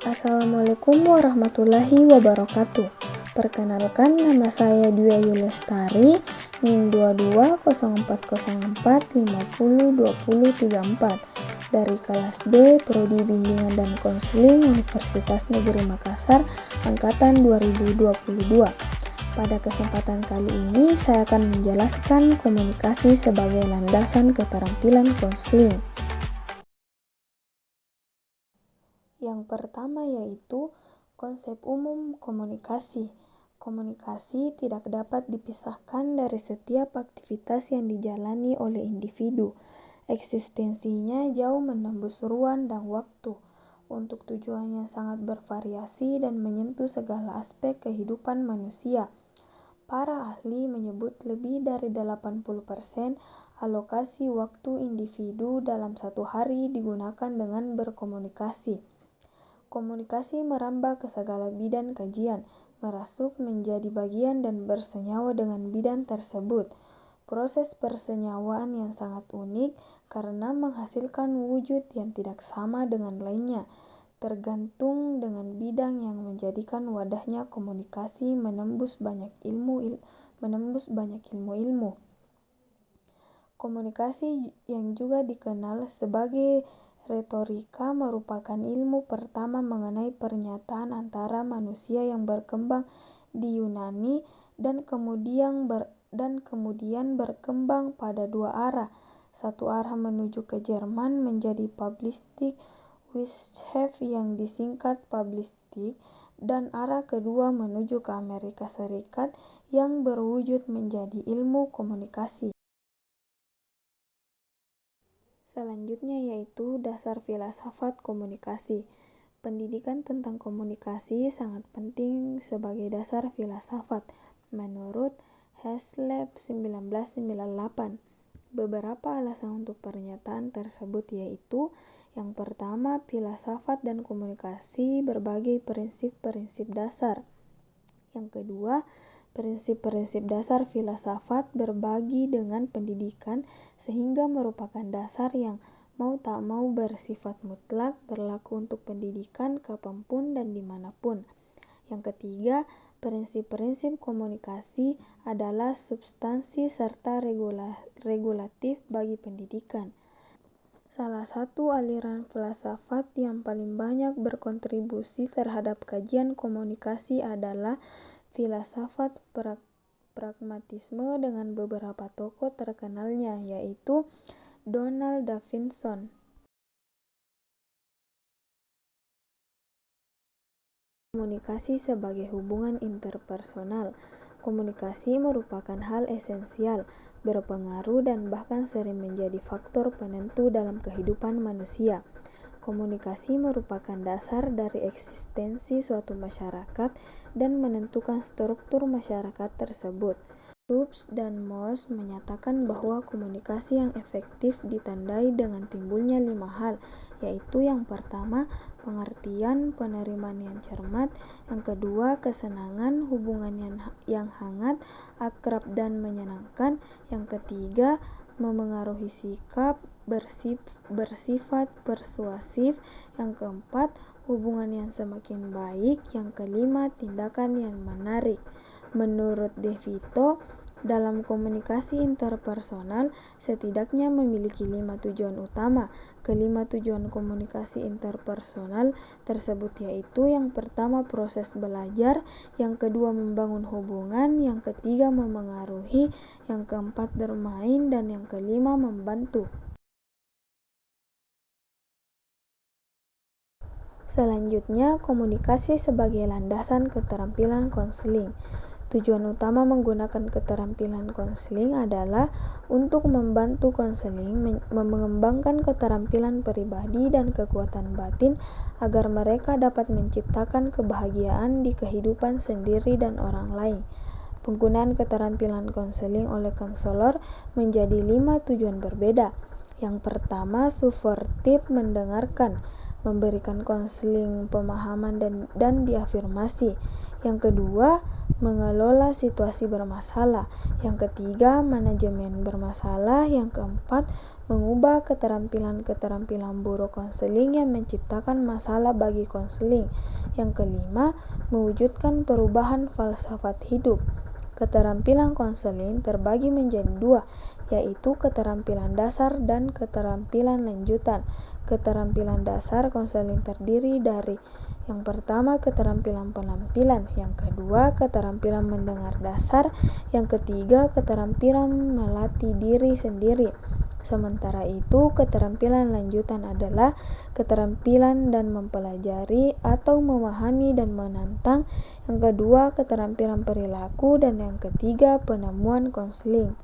Assalamualaikum warahmatullahi wabarakatuh. Perkenalkan, nama saya Dwi Ayu Lestari, NIM 220404502034 dari kelas D, Prodi Bimbingan dan Konseling Universitas Negeri Makassar, angkatan 2022. Pada kesempatan kali ini, saya akan menjelaskan komunikasi sebagai landasan keterampilan konseling. Yang pertama yaitu konsep umum komunikasi. Komunikasi tidak dapat dipisahkan dari setiap aktivitas yang dijalani oleh individu. Eksistensinya jauh menembus ruang dan waktu. Untuk tujuannya sangat bervariasi dan menyentuh segala aspek kehidupan manusia. Para ahli menyebut lebih dari 80% alokasi waktu individu dalam satu hari digunakan dengan berkomunikasi. Komunikasi merambah ke segala bidang kajian, merasuk menjadi bagian dan bersenyawa dengan bidang tersebut. Proses persenyawaan yang sangat unik karena menghasilkan wujud yang tidak sama dengan lainnya, tergantung dengan bidang yang menjadikan wadahnya komunikasi menembus banyak ilmu-ilmu. Komunikasi yang juga dikenal sebagai retorika merupakan ilmu pertama mengenai pernyataan antara manusia yang berkembang di Yunani dan kemudian berkembang pada dua arah. Satu arah menuju ke Jerman menjadi Publistik Wissenschaft yang disingkat Publistik, dan arah kedua menuju ke Amerika Serikat yang berwujud menjadi ilmu komunikasi. Selanjutnya yaitu dasar filsafat komunikasi. Pendidikan tentang komunikasi sangat penting sebagai dasar filsafat, menurut Heslop 1998. Beberapa alasan untuk pernyataan tersebut yaitu: yang pertama, filsafat dan komunikasi berbagai prinsip-prinsip dasar. Yang kedua, prinsip-prinsip dasar filsafat berbagi dengan pendidikan sehingga merupakan dasar yang mau tak mau bersifat mutlak, berlaku untuk pendidikan kapanpun dan dimanapun. Yang ketiga, prinsip-prinsip komunikasi adalah substansi serta regulatif bagi pendidikan. Salah satu aliran filsafat yang paling banyak berkontribusi terhadap kajian komunikasi adalah filsafat pragmatisme dengan beberapa tokoh terkenalnya, yaitu Donald Davidson. Komunikasi sebagai hubungan interpersonal. Komunikasi merupakan hal esensial, berpengaruh dan bahkan sering menjadi faktor penentu dalam kehidupan manusia. Komunikasi merupakan dasar dari eksistensi suatu masyarakat dan menentukan struktur masyarakat tersebut. Tubbs dan Moss menyatakan bahwa komunikasi yang efektif ditandai dengan timbulnya 5 hal, yaitu yang pertama, pengertian, penerimaan yang cermat, yang kedua, kesenangan, hubungan yang hangat, akrab dan menyenangkan, yang ketiga, memengaruhi sikap, bersifat persuasif, yang keempat, hubungan yang semakin baik, yang kelima, tindakan yang menarik. Menurut De Vito, dalam komunikasi interpersonal setidaknya memiliki 5 tujuan utama. Kelima tujuan komunikasi interpersonal tersebut yaitu: yang pertama, proses belajar, yang kedua, membangun hubungan, yang ketiga, memengaruhi, yang keempat, bermain, dan yang kelima, membantu. Selanjutnya, komunikasi sebagai landasan keterampilan konseling. Tujuan utama menggunakan keterampilan konseling adalah untuk membantu konseling mengembangkan keterampilan pribadi dan kekuatan batin agar mereka dapat menciptakan kebahagiaan di kehidupan sendiri dan orang lain. Penggunaan keterampilan konseling oleh konselor menjadi 5 tujuan berbeda. Yang pertama, suportif mendengarkan, memberikan konseling pemahaman dan diafirmasi. Yang kedua, mengelola situasi bermasalah. Yang ketiga, manajemen bermasalah. Yang keempat, mengubah keterampilan-keterampilan buruk konseling yang menciptakan masalah bagi konseling. Yang kelima, mewujudkan perubahan falsafat hidup. Keterampilan konseling terbagi menjadi dua, yaitu keterampilan dasar dan keterampilan lanjutan. Keterampilan dasar konseling terdiri dari yang pertama, keterampilan penampilan. Yang kedua, keterampilan mendengar dasar. Yang ketiga, keterampilan melatih diri sendiri. Sementara itu, keterampilan lanjutan adalah keterampilan dan mempelajari atau memahami dan menantang. Yang kedua, keterampilan perilaku. Dan yang ketiga, penemuan konseling.